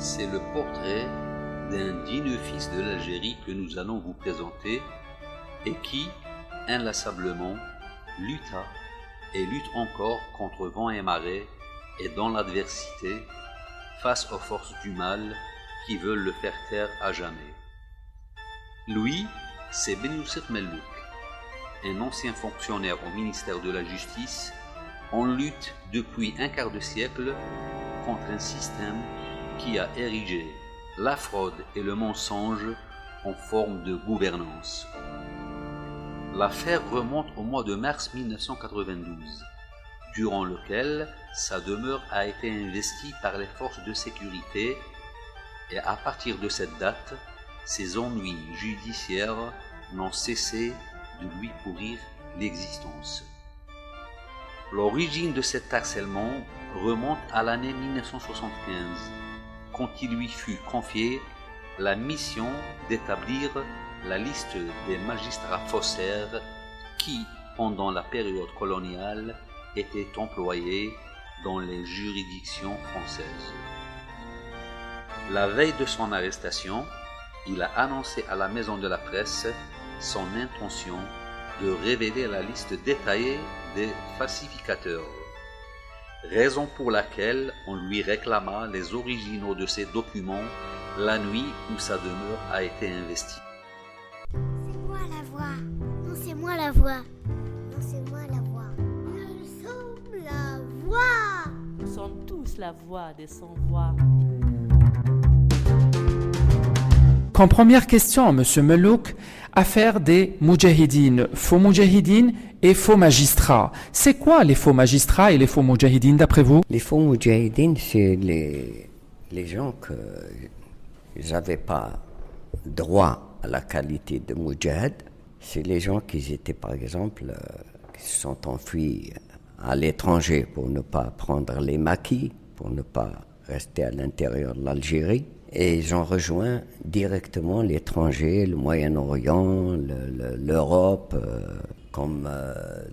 c'est le portrait d'un digne fils de l'Algérie que nous allons vous présenter et qui, inlassablement, lutta et lutte encore contre vent et marée et dans l'adversité face aux forces du mal qui veulent le faire taire à jamais. Lui, c'est Ben Youssef Mellouk, un ancien fonctionnaire au ministère de la Justice, en lutte depuis un quart de siècle contre un système qui a érigé la fraude et le mensonge en forme de gouvernance. L'affaire remonte au mois de mars 1992, durant lequel sa demeure a été investie par les forces de sécurité et à partir de cette date, ses ennuis judiciaires n'ont cessé de lui pourrir l'existence. L'origine de cet harcèlement remonte à l'année 1975, quand il lui fut confié la mission d'établir la liste des magistrats faussaires qui, pendant la période coloniale, étaient employés dans les juridictions françaises. La veille de son arrestation, il a annoncé à la Maison de la Presse son intention de révéler la liste détaillée des falsificateurs, raison pour laquelle on lui réclama les originaux de ces documents la nuit où sa demeure a été investie. C'est moi la voix. Non, c'est moi la voix. Non, c'est moi la voix. Nous sommes la voix. Nous sommes tous la voix des sans-voix. Comme première question, M. Mellouk, affaire des moudjahidines, faux moudjahidines et faux magistrats. C'est quoi les faux magistrats et les faux moudjahidines d'après vous? Les faux moudjahidines, c'est les gens qui n'avaient pas droit à la qualité de moudjahid. C'est les gens qui étaient, par exemple, qui se sont enfuis à l'étranger pour ne pas prendre les maquis, pour ne pas rester à l'intérieur de l'Algérie. Et ils ont rejoint directement l'étranger, le Moyen-Orient, l'Europe, comme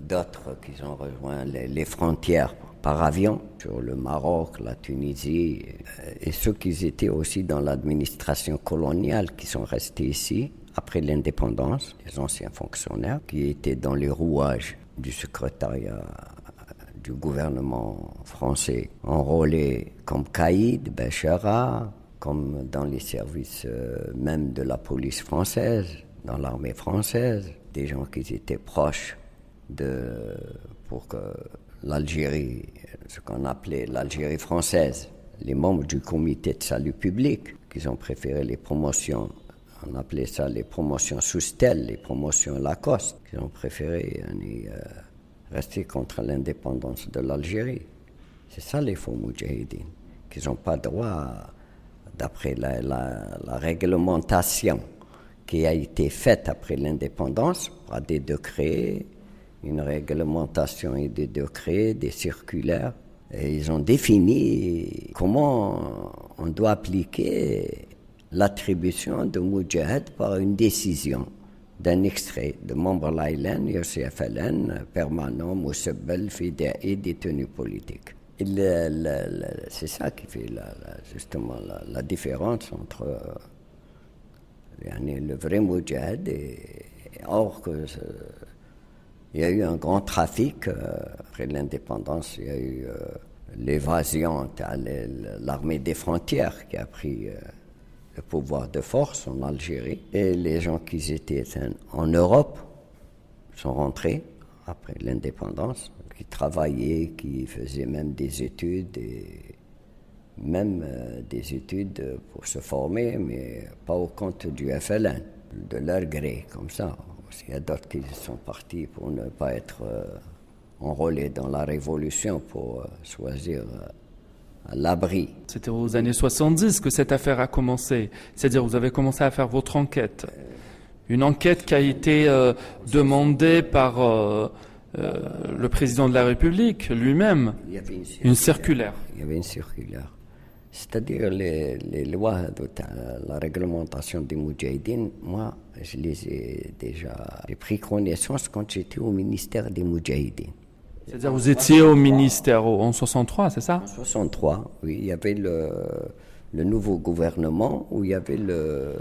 d'autres qui ont rejoint les frontières par avion, sur le Maroc, la Tunisie, et ceux qui étaient aussi dans l'administration coloniale, qui sont restés ici après l'indépendance, les anciens fonctionnaires, qui étaient dans les rouages du secrétariat du gouvernement français, enrôlés comme caïds, Bechara, comme dans les services même de la police française, dans l'armée française, des gens qui étaient proches pour que l'Algérie, ce qu'on appelait l'Algérie française, les membres du comité de salut public, qui ont préféré les promotions, on appelait ça les promotions sous stèle, les promotions Lacoste, qui ont préféré rester contre l'indépendance de l'Algérie. C'est ça les faux moudjahidines, qui n'ont pas droit d'après la réglementation qui a été faite après l'indépendance, par des décrets, une réglementation et des décrets, des circulaires. Et ils ont défini comment on doit appliquer l'attribution de moudjahid par une décision d'un extrait de membre l'AILN, UCFLN, permanent, Moussebbel, Fidei, détenu politique. C'est ça qui fait justement la différence entre le vrai moudjahid or que il y a eu un grand trafic après l'indépendance, il y a eu l'évasion à l'armée des frontières qui a pris le pouvoir de force en Algérie, et les gens qui étaient en Europe sont rentrés après l'indépendance, qui travaillaient, qui faisaient même des études, et même des études pour se former, mais pas au compte du FLN, de leur gré, comme ça. Il y a d'autres qui sont partis pour ne pas être enrôlés dans la Révolution, pour choisir l'abri. C'était aux années 70 que cette affaire a commencé, c'est-à-dire vous avez commencé à faire votre enquête. Une enquête qui a été demandée par le président de la République lui-même, une circulaire. Il y avait une circulaire. C'est-à-dire les lois de la réglementation des moudjahidines, moi, je les ai déjà pris connaissance quand j'étais au ministère des moudjahidines. C'est-à-dire vous étiez au ministère en 63, c'est ça? En 63, oui. Il y avait le nouveau gouvernement où il y avait le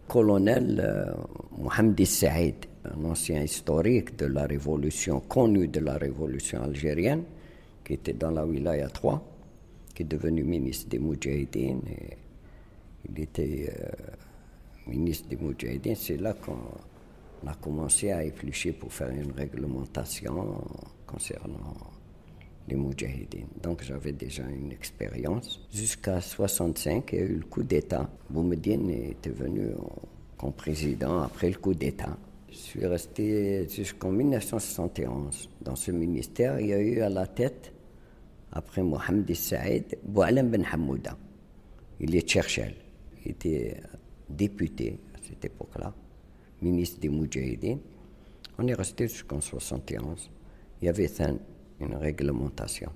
colonel Mohamed Saïd, un ancien historique de la révolution, connu de la révolution algérienne, qui était dans la Wilaya 3, qui est devenu ministre des Moudjahidines. Et il était ministre des Moudjahidines. C'est là qu'on a commencé à éplucher pour faire une réglementation concernant les Moudjahidines. Donc j'avais déjà une expérience. Jusqu'à 65, il y a eu le coup d'État. Boumediene était venu comme président après le coup d'État. Je suis resté jusqu'en 1971. Dans ce ministère, il y a eu à la tête, après Mohamed Saïd, Boualem Ben Hamouda. Il est Tcherchel. Il était député à cette époque-là, ministre des Moudjahidines. On est resté jusqu'en 71. Il y avait une réglementation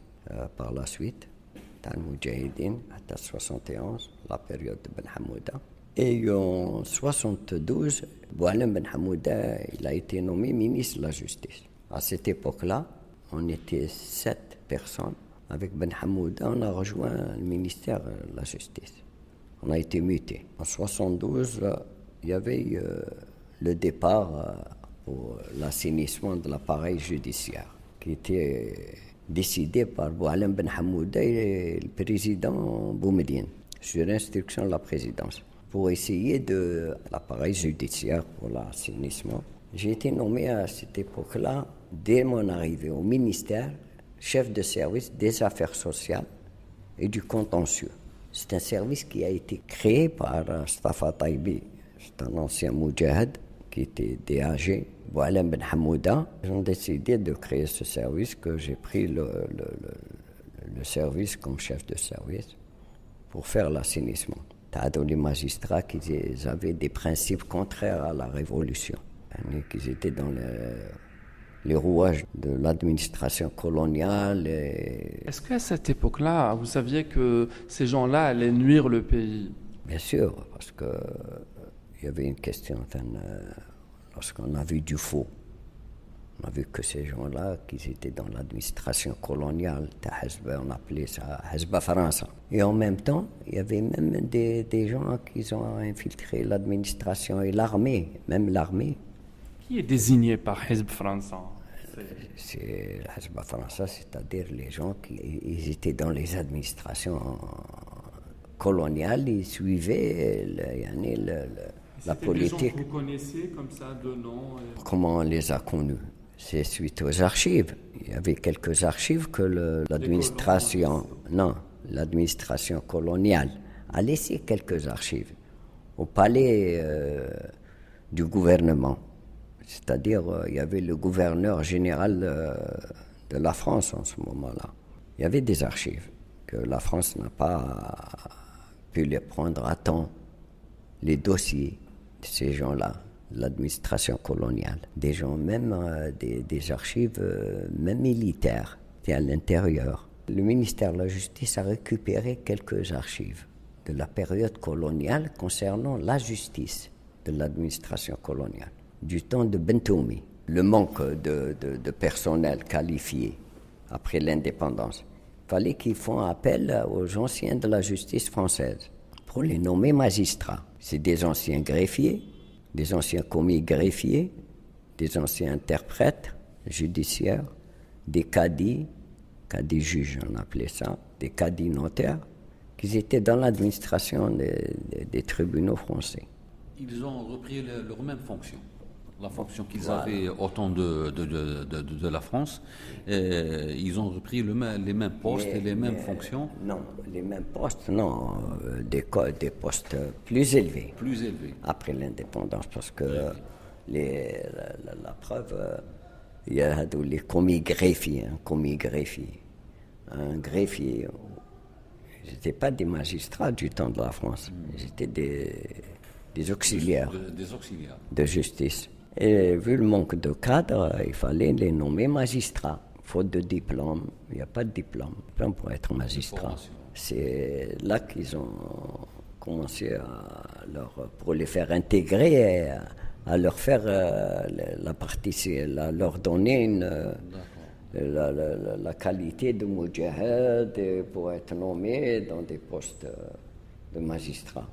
par la suite, dans le Moudjahidine, à 71, la période de Ben Hamouda. Et en 72, Boualem Ben Hamouda, il a été nommé ministre de la Justice. À cette époque-là, on était 7 personnes. Avec Ben Hamouda, on a rejoint le ministère de la Justice. On a été mutés. En 72, il y avait le départ pour l'assainissement de l'appareil judiciaire, qui était décidé par Boualem Ben Hamouda et le président Boumediene, sur instruction de la présidence, pour essayer de l'appareil judiciaire pour l'assainissement. J'ai été nommé à cette époque-là, dès mon arrivée au ministère, chef de service des affaires sociales et du contentieux. C'est un service qui a été créé par Stafa Taibi, c'est un ancien moudjahid qui était DAG, Boualem Ben Hamouda. Ils ont décidé de créer ce service, que j'ai pris le service comme chef de service pour faire l'assainissement. Les magistrats qui avaient des principes contraires à la révolution, qu'ils étaient dans les rouages de l'administration coloniale. Est-ce qu'à cette époque-là, vous saviez que ces gens-là allaient nuire le pays? Bien sûr, parce qu'il y avait une question, lorsqu'on a vu du faux, on a vu que ces gens-là, qu'ils étaient dans l'administration coloniale, on appelait ça Hezba France. Et en même temps, il y avait même des gens qui ont infiltré l'administration et l'armée, même l'armée. Qui est désigné par Hezb France? C'est Hezba France, c'est-à-dire les gens qui ils étaient dans les administrations coloniales, ils suivaient la politique. Des gens que vous connaissiez comme ça de nom? Comment on les a connus? C'est suite aux archives. Il y avait quelques archives que l'administration coloniale a laissé quelques archives au palais du gouvernement. C'est-à-dire, il y avait le gouverneur général de la France en ce moment-là. Il y avait des archives que la France n'a pas pu les prendre à temps, les dossiers de ces gens-là, l'administration coloniale. Des gens, même des archives, même militaires, étaient à l'intérieur. Le ministère de la Justice a récupéré quelques archives de la période coloniale concernant la justice de l'administration coloniale, du temps de Bentoumi. Le manque de personnel qualifié après l'indépendance. Il fallait qu'ils fassent appel aux anciens de la justice française pour les nommer magistrats. C'est des anciens greffiers, des anciens commis greffiers, des anciens interprètes judiciaires, des cadis juges on appelait ça, des cadis notaires, qui étaient dans l'administration des tribunaux français. Ils ont repris leur même fonction. La fonction qu'ils avaient au temps de la France, ils ont repris les mêmes postes et les mêmes fonctions. Non, les mêmes postes, non, des postes plus élevés. Plus élevés. Après l'indépendance, parce que la preuve, il y a les commis greffiers, un greffier. Ils n'étaient pas des magistrats du temps de la France, ils étaient des auxiliaires, de justice. Et vu le manque de cadres, il fallait les nommer magistrats. Faute de diplôme, il n'y a pas de diplôme pour être magistrat. C'est là qu'ils ont commencé pour les faire intégrer, à leur faire leur donner la qualité de moudjahid pour être nommé dans des postes de magistrats.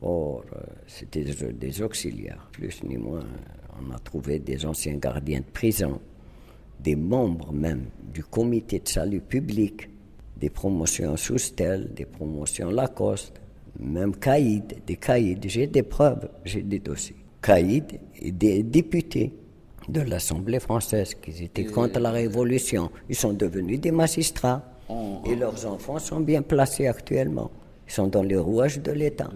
Or, c'était des auxiliaires, plus ni moins. On a trouvé des anciens gardiens de prison, des membres même du comité de salut public, des promotions Soustel, des promotions Lacoste, même Caïd, des Caïd. J'ai des preuves, j'ai des dossiers. Caïd et des députés de l'Assemblée française qui étaient contre la Révolution. Ils sont devenus des magistrats. Et leurs enfants sont bien placés actuellement. Ils sont dans les rouages de l'État.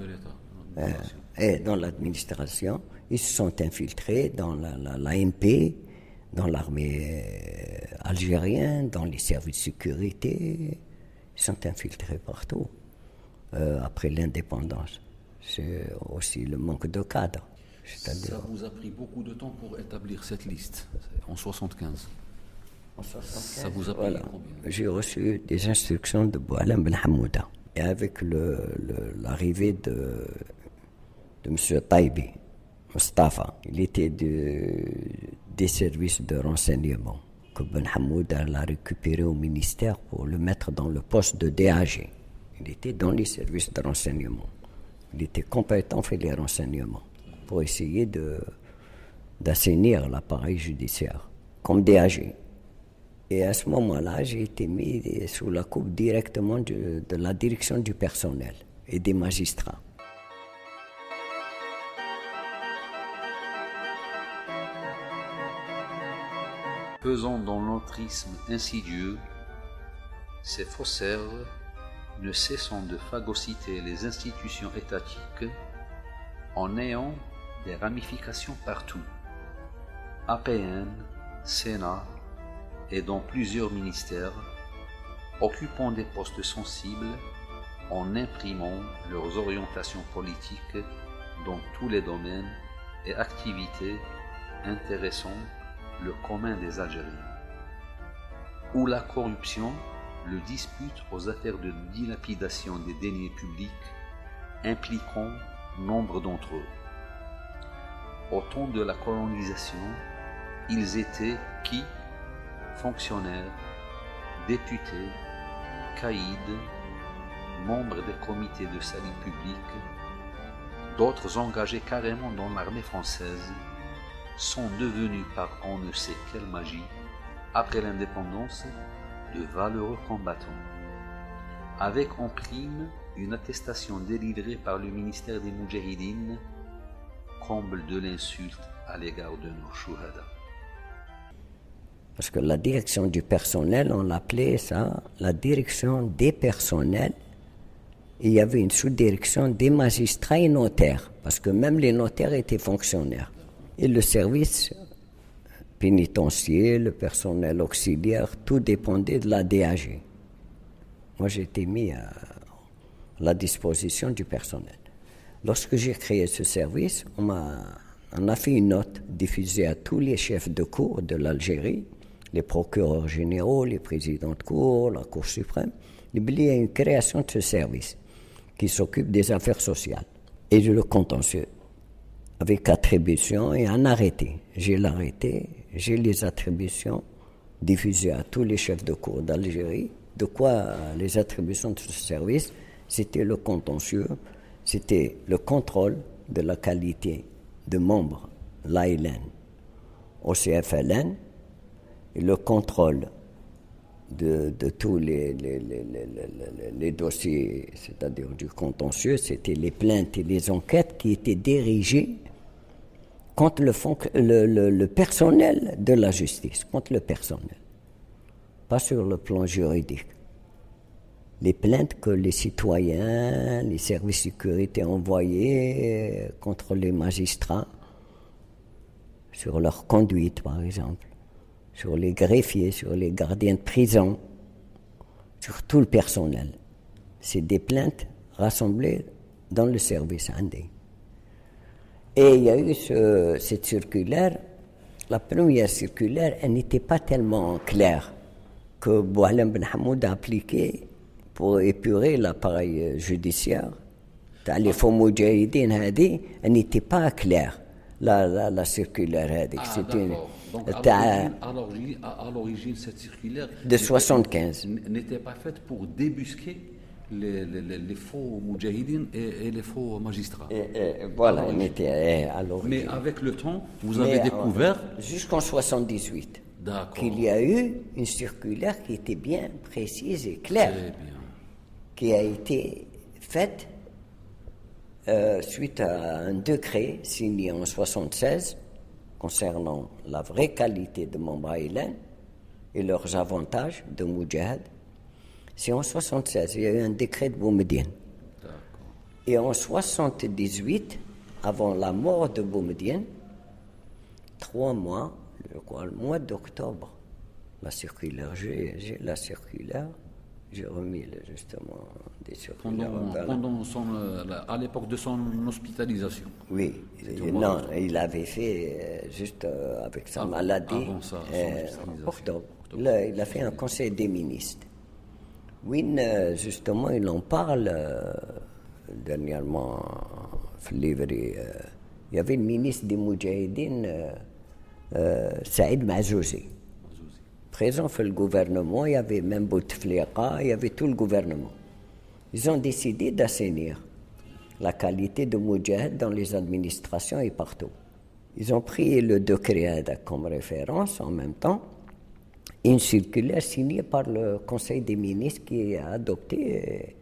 Et dans l'administration. Ils se sont infiltrés dans l'AMP, dans l'armée algérienne, dans les services de sécurité. Ils sont infiltrés partout après l'indépendance. C'est aussi le manque de cadres. Ça vous a pris beaucoup de temps pour établir cette liste, en 75. En 75, ça vous a pris voilà. combien? J'ai reçu des instructions de Boualem Ben Hamouda. Et avec l'arrivée de M. Taïbi, Mustafa, il était des services de renseignement que Ben Hamouda l'a récupéré au ministère pour le mettre dans le poste de DAG. Il était dans les services de renseignement. Il était compétent fait les renseignements pour essayer d'assainir l'appareil judiciaire comme DAG. Et à ce moment-là, j'ai été mis sous la coupe directement de la direction du personnel et des magistrats. Pesant dans l'entrisme insidieux, ces faussaires, ne cessant de phagocyter les institutions étatiques en ayant des ramifications partout, APN, Sénat et dans plusieurs ministères, occupant des postes sensibles en imprimant leurs orientations politiques dans tous les domaines et activités intéressant le commun des Algériens, où la corruption le dispute aux affaires de dilapidation des deniers publics impliquant nombre d'entre eux. Au temps de la colonisation, ils étaient qui? Fonctionnaires, députés, caïds, membres des comités de salut public, d'autres engagés carrément dans l'armée française, sont devenus par on ne sait quelle magie, après l'indépendance, de valeureux combattants, avec en prime une attestation délivrée par le ministère des Moudjahidines, comble de l'insulte à l'égard de nos chouhada. Parce que la direction du personnel, on l'appelait ça, la direction des personnels. Et il y avait une sous-direction des magistrats et notaires, parce que même les notaires étaient fonctionnaires. Et le service pénitentiaire, le personnel auxiliaire, tout dépendait de la DAG. Moi, j'ai été mis à la disposition du personnel. Lorsque j'ai créé ce service, on a fait une note diffusée à tous les chefs de cour de l'Algérie, les procureurs généraux, les présidents de cour, la Cour suprême. Il y a une création de ce service qui s'occupe des affaires sociales et de le contentieux, avec attribution et un arrêté. J'ai l'arrêté, j'ai les attributions diffusées à tous les chefs de cour d'Algérie. De quoi les attributions de ce service? C'était le contentieux, c'était le contrôle de la qualité de membres, l'ALN, au CFLN, et le contrôle de tous les dossiers, c'est-à-dire du contentieux, c'était les plaintes et les enquêtes qui étaient dirigées contre le personnel de la justice, contre le personnel, pas sur le plan juridique. Les plaintes que les citoyens, les services de sécurité envoyaient contre les magistrats, sur leur conduite par exemple, sur les greffiers, sur les gardiens de prison, sur tout le personnel. C'est des plaintes rassemblées dans le service indé. Et il y a eu cette circulaire. La première circulaire, elle n'était pas tellement claire, que Boualem Ben Hamoud a appliqué pour épurer l'appareil judiciaire. Les faux moudjahidines, elle n'était pas claire, la circulaire. C'était donc, à l'origine, cette circulaire de 75 n'était pas faite pour débusquer les faux moudjahidines et les faux magistrats. Voilà, on était à l'origine. Mais avec le temps, vous Mais, avez découvert... jusqu'en 78, D'accord. qu'il y a eu une circulaire qui était bien précise et claire, Très bien. qui a été faite suite à un décret signé en 76 concernant la vraie qualité de membres Aïlen et leurs avantages de Moudjahid. C'est en 76, il y a eu un décret de Boumediene. Et en 78, avant la mort de Boumediene, 3 mois, le mois d'octobre, la circulaire, j'ai la circulaire, j'ai remis justement des circulaires. À l'époque de son hospitalisation. Oui, non, il avait fait juste avec sa maladie avant son hospitalisation. en octobre. Là, il a fait un conseil des ministres. Oui, justement, il en parle dernièrement. Il y avait le ministre des Moudjahidines, Saïd Mazouzi. Présent dans le gouvernement, il y avait même Bouteflika, il y avait tout le gouvernement. Ils ont décidé d'assainir la qualité de Moudjahid dans les administrations et partout. Ils ont pris le décret comme référence en même temps, une circulaire signée par le Conseil des ministres qui a adopté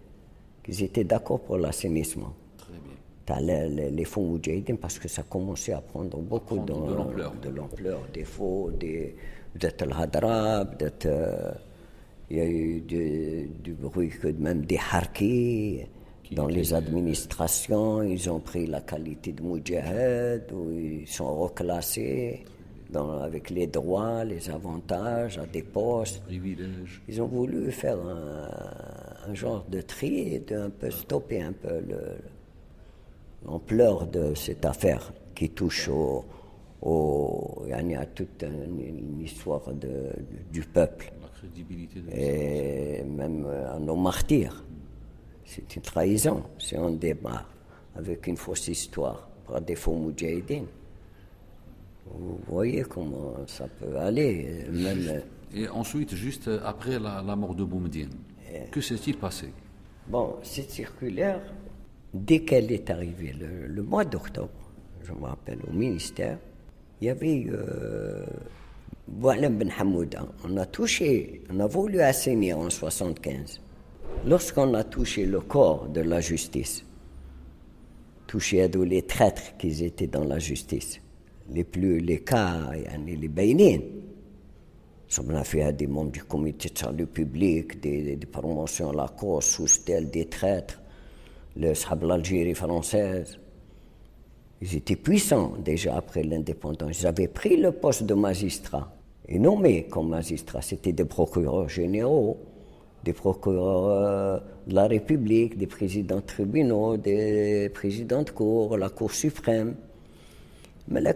qu'ils étaient d'accord pour l'assainissement. Très bien. T'as les faux moudjahidines parce que ça commençait à prendre beaucoup de l'ampleur. Des faux, peut-être le hadra, peut-être il y a eu du bruit que même des harkis dans les administrations. Ils ont pris la qualité de moudjahid, où ils sont reclassés avec les droits, les avantages à des postes. Privilèges. Ils ont voulu faire un genre de tri et un peu stopper un peu l'ampleur de cette affaire qui touche il y a toute une histoire du peuple. La crédibilité de Et même à nos martyrs. C'est une trahison si on démarre avec une fausse histoire par des faux moudjahidines. Vous voyez comment ça peut aller. Même, Et ensuite, juste après la mort de Boumediene, que s'est-il passé? bon, cette circulaire, dès qu'elle est arrivée, le mois d'octobre, je me rappelle, au ministère, il y avait Boualem Ben Hamouda. On a voulu assainir en 75. Lorsqu'on a touché le corps de la justice, touché à tous les traîtres qui étaient dans la justice, les cas, les baïnines, on a fait des membres du comité de salut public, des promotions à la cause, sous-stèle, des traîtres, le Sahab l'Algérie française. Ils étaient puissants déjà après l'indépendance. Ils avaient pris le poste de magistrat et nommés comme magistrats. C'était des procureurs généraux, des procureurs de la République, des présidents de tribunaux, des présidents de cour, la Cour suprême. Mais là,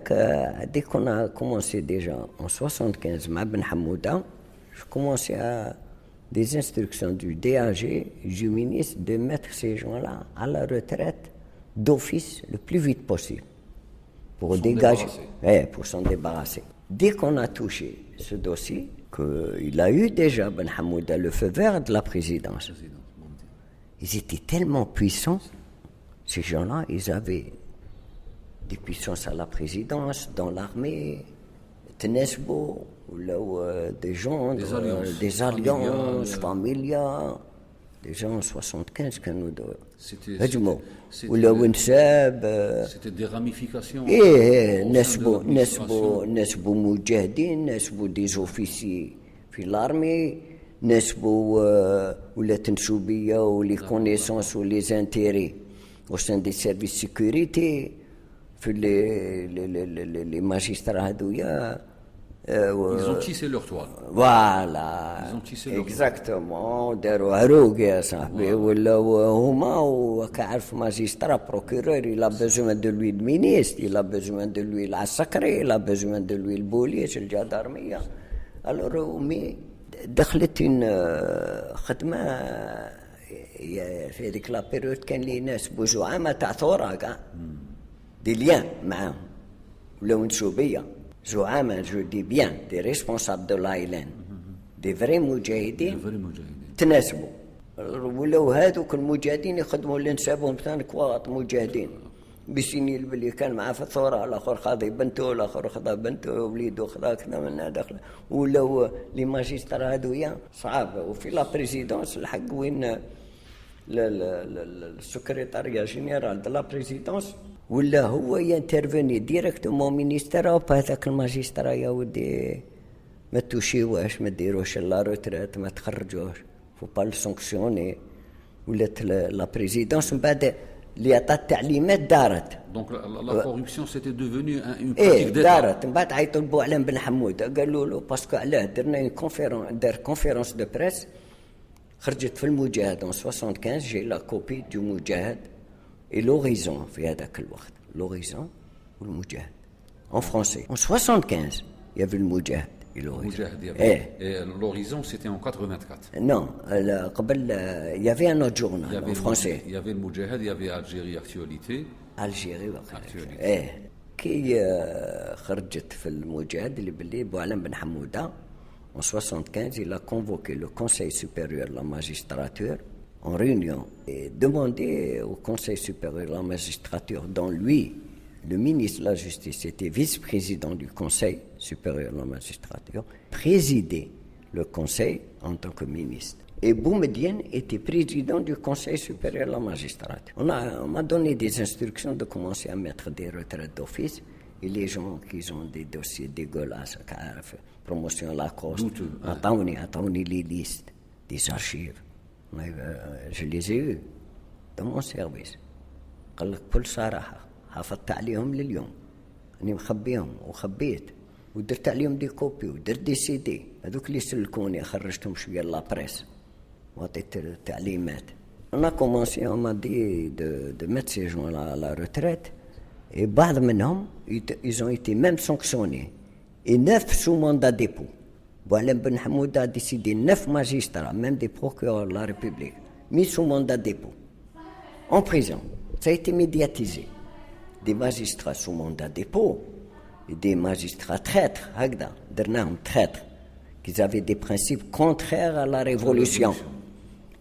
dès qu'on a commencé déjà en 75, Ben Hamouda, je commençais à des instructions du DAG, du ministre, de mettre ces gens-là à la retraite d'office le plus vite possible pour dégager, pour s'en débarrasser. Dès qu'on a touché ce dossier, qu'il a eu déjà Ben Hamouda le feu vert de la présidence, ils étaient tellement puissants, ces gens-là, ils avaient des puissances à la présidence, dans l'armée, Tnesbo, des gens, des alliances familiales, des gens en 75 que nous devons. C'était des ramifications. Nesbo Moudjahidine, Nesbo des officiers puis l'armée, Nesbo ou les Tensoubia ou les connaissances ou les intérêts au sein des services de sécurité. Les magistrats ils ont tissé leur toile. Voilà. Ils ont tissé leur exactement. داروا عروق يا صاحبي ولا هما وكعرف magistrat, procureur, il a besoin de lui le ministre, il a besoin de lui العسكري, il a besoin de lui le police, الجدارمية. Alors mais دخلت خدمة في هذيك لا بيريود كان لي ناس بوزعامة تاع ثورة كاع des liens معاهم ولاو نسوبية زعامة جو دي بيان دي ريسبونسابل دو لايلان دي فري مجاهدين تناسبوا ولاو هذوك المجاهدين يخدموا لنسابهم ثاني كواط مجاهدين بسنين باللي كان معاه في الثوره، الاخر خاضي بنته، الاخر خذا بنته، وليده خذا كذا من هذا، ولاو لي ماجسترا هذويا صعاب. وفي لا بريزيدونس الحق وين السكرتاريا جينيرال دو لا بريزيدونس ولا هو ينترفيني ديريكتومون مينيستير هذاك الماجسترا يا ودي ما توشيوهش، ما ديروش لا روتريت، ما تخرجوش، فو با لو سانكسيوني. ولات لا بريزيدونس من بعد اللي عطات التعليمات دارت. دونك لا كوربسيون سيتي ديفوني اون براتيك ديتا. دارت من بعد عيطوا لبوعلام بن حمود قالوا له باسكو علاه درنا اون كونفيرونس، دار كونفيرونس دو بريس خرجت في المجاهد اون 75 جي لا كوبي دو مجاهد اي لوريزون في هذاك الوقت، لوريزون والمجاهد اون فرونسي اون 75 يافي المجاهد. L'horizon, c'était en 84. Non, il y avait un autre journal en français. Il y avait le Moudjahid, il y avait Algérie Actualité. Algérie كي خرجت في المجاهد اللي باللي بوعلم بن حمودة en 75, il a convoqué le Conseil supérieur de la magistrature en réunion et demandé au Conseil supérieur de la magistrature, dont lui, le ministre de la Justice, était vice-président du Conseil supérieur de la magistrature, présidait le Conseil en tant que ministre. Et Boumediene était président du Conseil supérieur de la magistrature. On m'a donné des instructions de commencer à mettre des retraites d'office. Et les gens qui ont des dossiers dégueulasses, promotion à la Lacoste, attendez les listes des archives. Je les ai eues dans mon service. قال لك بكل صراحة حافظت عليهم لليوم، أني مخبيهم وخبيت ودرت عليهم دي كوبي ودرت دي سي دي، هذوك اللي سلكوني خرجتهم شوية لابريس وعطيت التعليمات. On a commencé, on m'a dit de mettre ces gens à la retraite. Et بعض منهم ils ont été même sanctionnés et 9 sous mandat de dépôt. Boualem Ben Hamoud a décidé 9 magistrats, même des procureurs de la République, mis sous mandat de dépôt, en prison. Ça a été médiatisé. Des magistrats sous mandat de dépôt et des magistrats traîtres, traîtres, qui avaient des principes contraires à la révolution.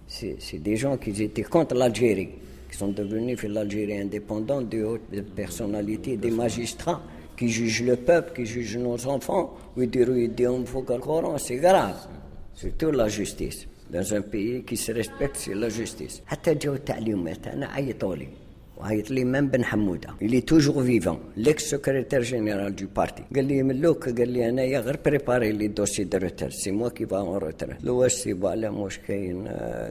C'est des gens qui étaient contre l'Algérie, qui sont devenus l'Algérie indépendante, de hautes personnalités, des magistrats qui jugent le peuple, qui jugent nos enfants, ou des hommes faut le Coran, c'est grave. Surtout la justice. Dans un pays qui se respecte, c'est la justice. حتى جاو التعليمات أنا عيطوا لي وعيط لي من بن حمودة. Il est toujours vivant, l'ex-secrétaire général du parti. قال لي ملوك، قال لي أنا غير بريباري لي دوسي دو روتر، سي موا كي فا اون روتر. لو واش سي بعلم واش كاين،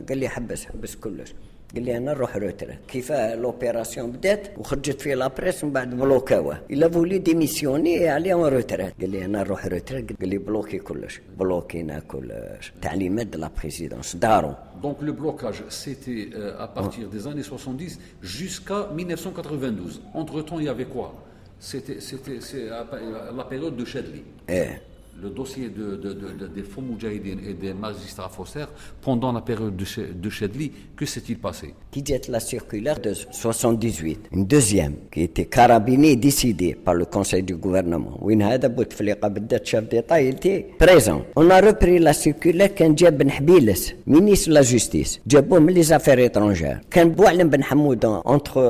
قال لي حبس كلش. قال لي انا نروح روتريت. كيف لوبيراسيون بدات وخرجت في لابريس من بعد بلوكاوه، الا فولي ديميسيوني عليه اون روتريت. قال لي انا نروح روتريت، قال لي بلوكي كلش، بلوكينا كلش، تعليمات de la présidence دارو. Donc le blocage, c'était à partir des années 70 jusqu'à 1992. Entre-temps, il y avait quoi? C'est la période de Chadli. Le dossier des faux moudjahidines et des magistrats faussaires pendant la période de Chadli, que s'est-il passé? Qui jette la circulaire de 78, une deuxième, qui était carabinée et décidée par le Conseil du gouvernement. Il était présent. On a repris la circulaire quand Djeb Ben Hbiles, ministre de la Justice, Djeboum les affaires étrangères. Quand Boualem Ben Hamoud, entre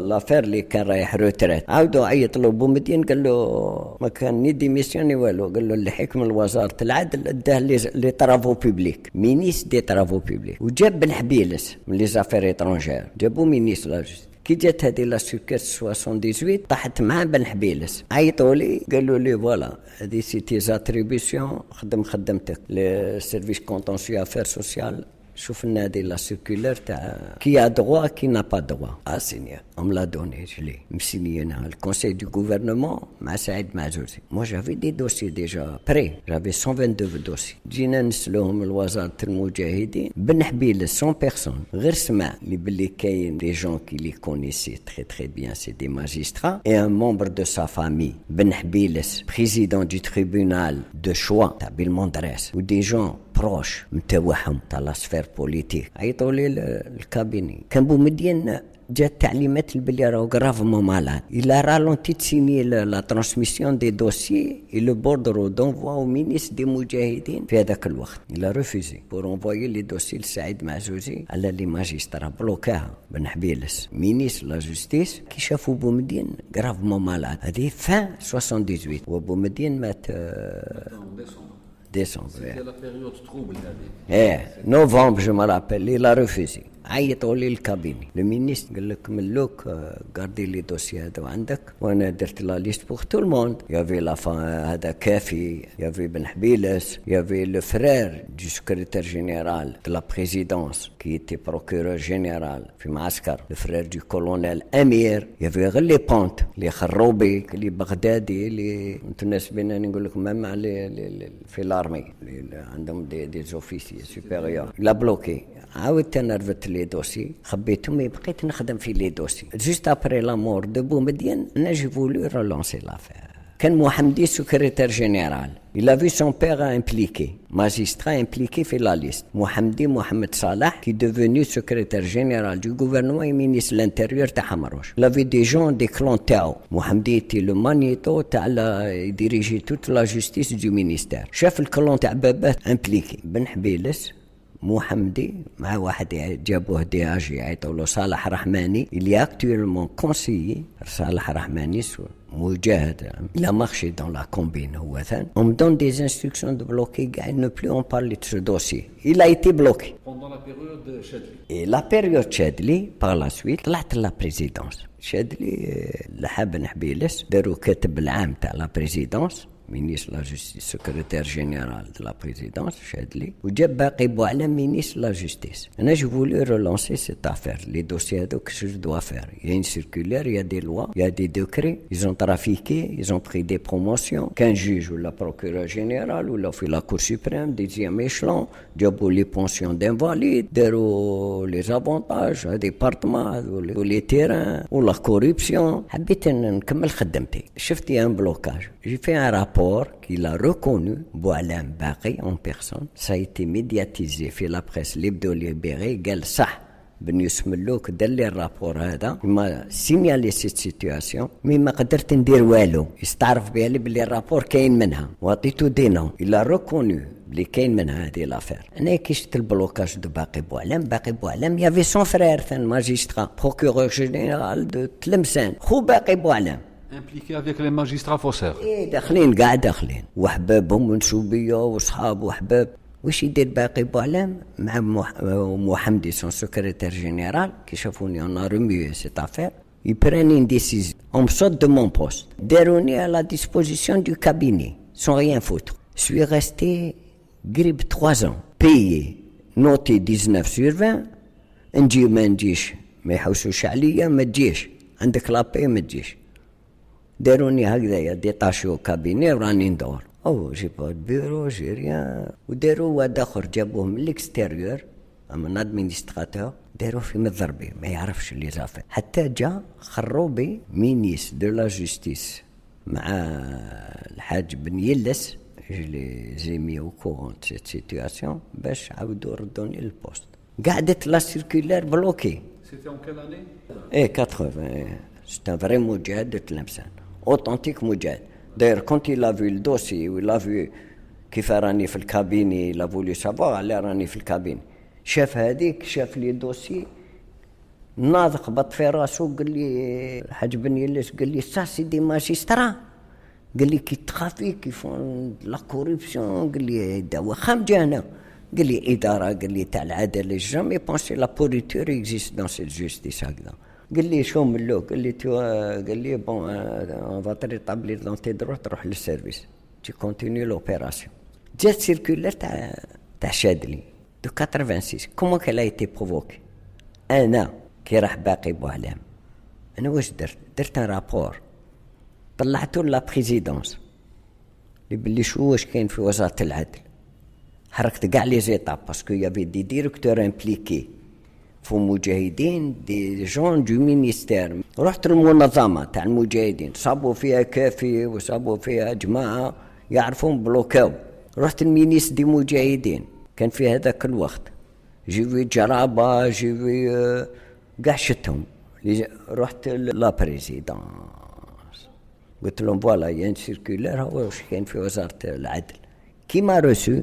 l'affaire les carrières retraite, Aoudo Ayet Lo Boumediene, قال له ما كان ني ديميسيوني والو، قال له اللي حكم وزارة العدل اداه لي طرافو بوبليك، مينيس دي طرافو بوبليك، وجاب بن حبيلس من لي زافير اترونجير، جابو مينيس لا جوستيس. كي جات هذه لا سيركير 78 طاحت مع بن حبيلس، عيطوا لي قالوا لي فوالا هذه سي تي زاتريبيسيون، خدمتك لي سيرفيس كونتونسيو افير سوسيال، شوف لنا هذه لا سيركولير تاع كي ا دغوا كي نا با دغوا. سينيا ام لا دوني جلي مسينينا الكونساي دو غوفرنمون مع سعيد معزوزي. مو جافي دي دوسي ديجا بري، جافي 122 دوسي. جينا نسلوهم لوزارة المجاهدين بن حبيل 100 بيرسون، غير سمع لي بلي كاين دي جون كي لي كونيسي تري تري بيان، سي دي ماجسترا اي ان ممبر دو سا فامي. بن حبيلس بريزيدون دو تريبونال دو شوا تاع بالمندريس، ودي جون بروش متاعهم تاع لا سفير بوليتيك. عيطوا لي الكابيني، كان بومدين جات تعليمات باللي راهو gravement malade. Il a ralenti de signer la transmission des dossiers et le bordereau d'envoi au ministre des Moudjahidines في هذاك الوقت. Il a refusé pour envoyer les dossiers لسعيد معزوزي على لي ماجسترا بلوكاها بن حبيلس. Ministre la justice كي شافوا بومدين gravement malade. هذه fin 78 وبومدين مات décembre. C'était la période trouble. Novembre, je me rappelle, il a refusé. عيطوا لي الكابيني المينيستر قال لك ملوك غاردي لي دوسي هذا عندك وانا درت لا ليست بور تو الموند يافي لا هذا كافي يافي بن حبيلس يافي لو فرير دو سكرتير جينيرال دو لا بريزيدونس كي تي بروكورور جينيرال في معسكر لو فرير دو كولونيل امير يافي غير لي بونت لي خروبي لي بغدادي لي متناسبين نقول لكم مام في لارمي عندهم دي زوفيسي سوبيريور لا بلوكي عاودت انا رفدت لي دوسي خبيتهم بقيت نخدم في لي دوسي جوست ابري لا مور دو بومدين انا جي فولو رولونسي لافير كان محمدي سكرتير جينيرال il a vu son père impliqué magistrat impliqué في la liste محمدي محمد صالح qui est devenu secrétaire général du gouvernement et ministre de l'intérieur تاع حمروش il avait des gens des clans تاعو محمدي était le magnéto تاع diriger toute la justice du ministère شاف الكلون تاع باباه impliqué بن حبيلس محمدي مع واحد جابوه دي اجي يعيطوا له صالح رحماني اللي اكتويلمون كونسيي صالح رحماني مجاهد لا مارشي دون لا كومبين هو ثان on me donne des instructions de bloquer ne plus on parle de ce dossier il a été bloqué pendant la période Chadli et la période Chadli par la suite طلعت la présidence Chadli لحاب نحبيلس داروا كاتب العام تاع la présidence ministre de la justice, secrétaire général de la présidence, Chadli, ou Djabaki Bouala, ministre de la justice. J'ai voulu relancer cette affaire, les dossiers, qu'est-ce que je dois faire? Il y a une circulaire, il y a des lois, il y a des décrets, ils ont trafiqué, ils ont pris des promotions, qu'un juge ou la procureure générale ou la Cour suprême, deuxième échelon, Djabou les pensions d'invalides, les avantages, les départements, ou les terrains, ou la corruption. حبيت نكمل خدمتي. شفتي un blocage. J'ai fait un rapport qu'il a reconnu, Boualam Baqi en personne. Ça a été médiatisé في la presse l'hebdo libéré. قال صح بن يوسف ملوك دار لي الرابور هذا ما سينيالي سيت سيتواسيون مي ما قدرت ندير والو يستعرف بها لي بلي الرابور كاين منها وعطيتو دي نو الا ريكونو بلي كاين منها هذه لافير. انا كي شفت البلوكاج دو باقي بوعلام يافي سون فرير ثان ماجسترا بروكورور جينيرال دو تلمسان خو باقي بوعلام impliqué avec les magistrats faussaires. ايه داخلين داخلين وحبابهم ونسوبيه وصحاب وحباب. واش يدير باقي بوعلام مع محمدي سون سكرتير جينيرال كي شافوني انا ريميو سيت افير يبراني une décision on me saute de mon poste داروني à la disposition du cabinet sans rien foutre. Je suis resté قريب 3 ans payé noté 19/20 نجي ما نجيش ما يحوسوش عليا ما تجيش عندك لابي ما تجيش داروني هكذايا ديتاشيو كابيني وراني ندور او جي با بيرو جي ريان وداروا واد اخر جابوه من الاكستيريور من ادمينستراتور داروا في مضربي ما يعرفش لي زافير حتى جا خروبي مينيس دو لا جوستيس مع الحاج بن يلس جي زيمي او كورون سيت سيتواسيون باش عاودوا ردوني للبوست قعدت لا سيركولير بلوكي C'était en quelle année? ايه 80 c'est un vrai مجاهد de Tlemcen authentique مجاهد. D'ailleurs, quand il a vu le dossier, il a vu كيف راني في الكابيني, il a voulu savoir على راني في الكابيني. شاف هذيك, شاف لي دوسي, ناض خبط في راسو, قال لي الحاج بن يلس, قال لي ça c'est des magistrats. قال لي كي تخافي كي فون لا كوريبسيون, قال لي دوا خامجة هنا. قال لي إدارة, قال لي تاع العدالة, jamais pensé la pourriture existe dans cette justice هكذا. قال لي شو ملوك, قال لي قال لي bon on va te rétablir dans tes droits, تروح للسيرفيس, tu continues l'opération. جات سيركولير تاع شادلي دو 86. comment qu'elle a été provoquée. انا كي راح باقي بوعلام, انا واش درت ان رابور طلعته لا بريزيدونس اللي باللي شو واش كاين في وزارة العدل, حركت كاع لي زيتاب باسكو يافي دي ديريكتور امبليكي فو مجاهدين دي جون دو مينيستير. رحت المنظمة تاع المجاهدين, صابوا فيها كافي وصابوا فيها جماعة يعرفون بلوكاو. رحت المينيس دي مجاهدين, كان في هذاك الوقت جيفي جرابة, جيفي قاع شتهم رحت لا بريزيدانس قلت لهم فوالا ين سيركولير هو واش كاين في وزارة العدل كي ما رسو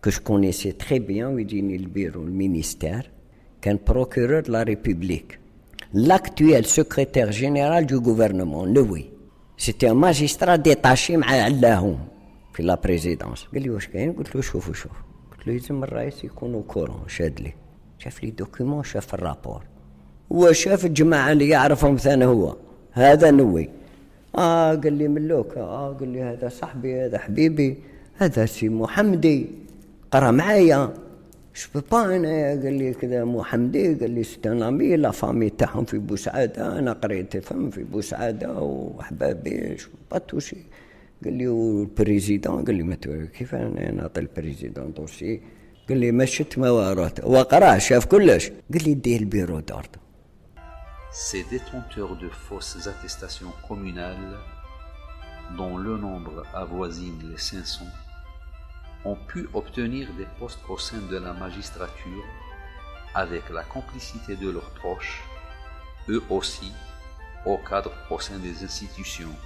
que je connaissais très bien ويجيني البيرو المينيستير كان procureur de la République l'actuel secrétaire général du gouvernement Louis c'était un magistrat détaché مع علاهم في لا بريزيدانس قال لي واش كاين قلت له شوف قلت له لازم الرئيس يكون كورون شاد لي شاف لي دوكيمون شاف الرابور هو شاف الجماعة اللي يعرفهم ثاني هو هذا نوي قال لي ملوك قال لي هذا صاحبي هذا حبيبي هذا سي محمدي قرا معايا شو با انا قال لي كذا محمدي قال لي ستان امي لا فامي تاعهم في بوسعاده انا قريت فهم في بوسعاده وحبابي شو با توشي قال لي والبريزيدون قال لي ما كيف انا نعطي البريزيدون دوسي قال لي مشت ما ورات وقرا شاف كلش قال لي ديه البيرو دارت. Ces détenteurs de fausses attestations communales, dont le nombre avoisine les 500, ont pu obtenir des postes au sein de la magistrature avec la complicité de leurs proches, eux aussi, au cadre au sein des institutions,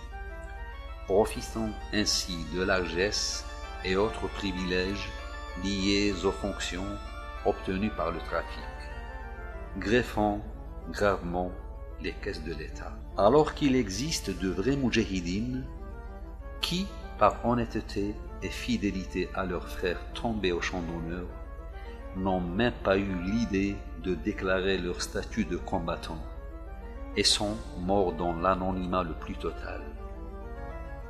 profitant ainsi de largesses et autres privilèges liés aux fonctions obtenues par le trafic, greffant gravement les caisses de l'État. Alors qu'il existe de vrais moudjahidines qui, par honnêteté et fidélité à leurs frères tombés au champ d'honneur, n'ont même pas eu l'idée de déclarer leur statut de combattant et sont morts dans l'anonymat le plus total.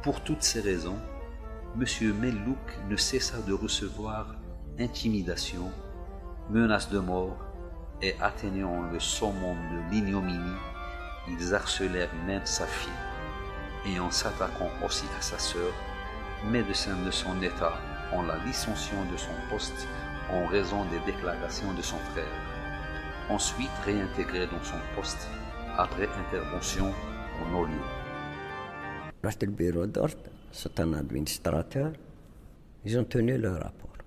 Pour toutes ces raisons, M. Mellouk ne cessa de recevoir intimidations, menaces de mort et atteignant le summum de l'ignominie, ils harcelèrent même sa fille et en s'attaquant aussi à sa sœur, médecin de son état, en la licenciant de son poste en raison des déclarations de son frère, ensuite réintégré dans son poste après intervention en nos lieux. رحت البيرو دورت صرت انا ادمينستراتور ils ont tenu le rapport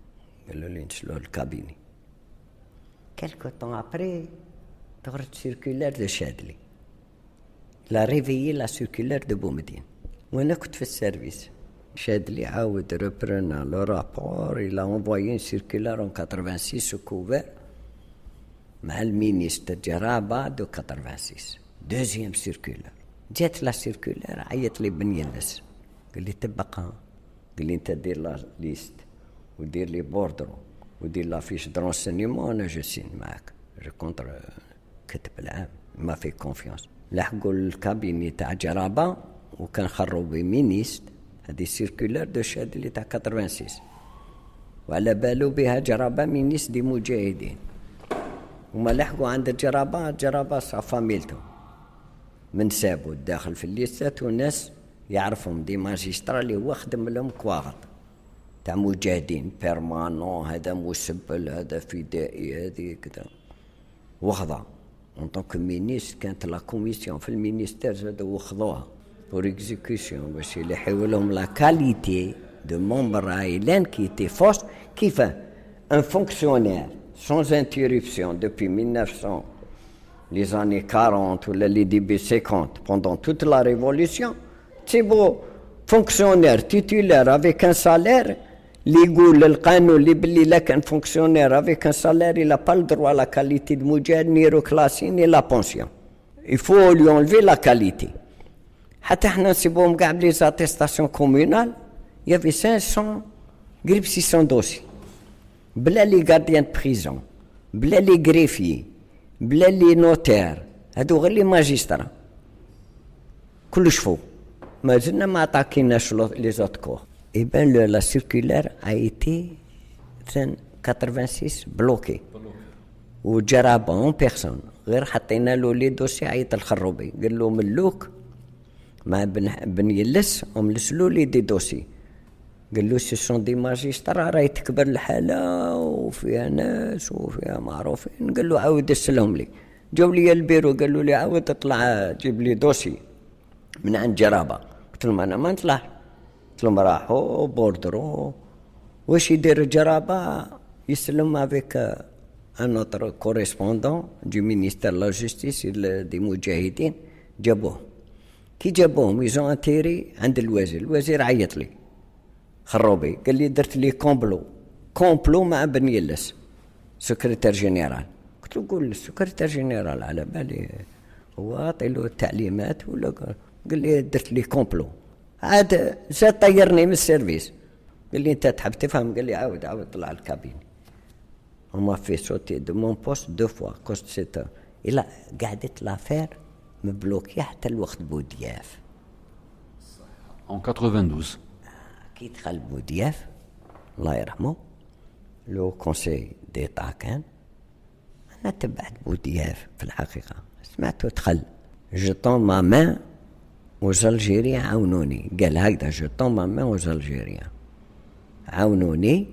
قالوا لي نشلو الكابيني quelque temps après دورت circulaire de Chadli il a réveillé la circulaire de Boumedine وانا كنت في السيرفيس Chadli عاود reprenant le rapport il a envoyé une circulaire en 86 au couvert مع المينيستر جرابة de 86 deuxième circulaire جات لا سيركولير عيط لي بن يلس قال لي تبقى قال لي انت دير لا ليست ودير لي بوردرو ودير لا فيش درونسينيمون انا جو سين معاك جو كونتر كتب العام ما في كونفيونس لحقوا الكابيني تاع جرابة وكان خروبي مينيست هذه سيركولير دو شادلي تاع 86 وعلى بالو بها جرابة مينيست دي مجاهدين وما لحقوا عند جرابة صافا ميلتو من سابو داخل في الليستات والناس يعرفهم دي ماجسترا اللي هو خدم لهم كواغط تاع مجاهدين بيرمانون هذا مسبل هذا فدائي هذه كذا وخضع اون طونك مينيست كانت لا كوميسيون في المينيستير زادوا وخضوها بور اكزيكوسيون باش يلحقوا لهم لا كاليتي دو ممبر عائلان كي تي فوس كيف ان فونكسيونير سون انتربسيون دوبي 1900 les années 40 ou les début 50, pendant toute la révolution, c'est beau, fonctionnaire titulaire avec un salaire, le canon, un fonctionnaire avec un salaire, il n'a pas le droit à la qualité de moudjahid, ni reclassé, ni la pension. Il faut lui enlever la qualité. حتى احنا نسيبوهم كاع les attestations communales, il y avait 500, 600 dossiers. بلا les gardiens de prison, بلا les greffiers, بلا لي نوتير هادو غير لي ماجسترا كلش فوق ما زلنا ما عطاكيناش لي زوت كور ايبان لا سيركولير ا ايتي 86 بلوكي وجرابه اون بيرسون غير حطينا له لي دوسي عيط الخروبي قال له ملوك مع بن يلس وملسلو لي دي دوسي قال له سي سون دي ماجسترا راهي تكبر الحاله وفيها ناس وفيها معروفين قال له عاود اسلهم لي جاو لي البيرو قالوا لي عاود اطلع جيب لي دوسي من عند جرابه قلت لهم انا ما نطلع قلت لهم راحوا بوردرو واش يدير جرابه يسلم افيك un autre correspondant du ministère de la Justice des مجاهدين جابوه. كي جابوهم يزون انتيري عند الوزير عيط لي خروبي قال لي درت لي كومبلو مع بن يلس سكرتير جينيرال. قلت له قول السكرتير جينيرال على بالي هو عطي له التعليمات ولا قال لي درت لي كومبلو. عاد زاد طيرني من السيرفيس قال لي انت تحب تفهم. قال لي عاود طلع الكابين. هما في sauter de mon poste 2 fois cause de cette إلا قعدت لافير مبلوكيه حتى الوقت بودياف. En 92. كي دخل بودياف الله يرحمه لو كونسي ديتا كان أنا تبعت بودياف في الحقيقة سمعته دخل جطون ما مان aux Algériens عاونوني. قال هكذا جطون ما مان aux Algériens عاونوني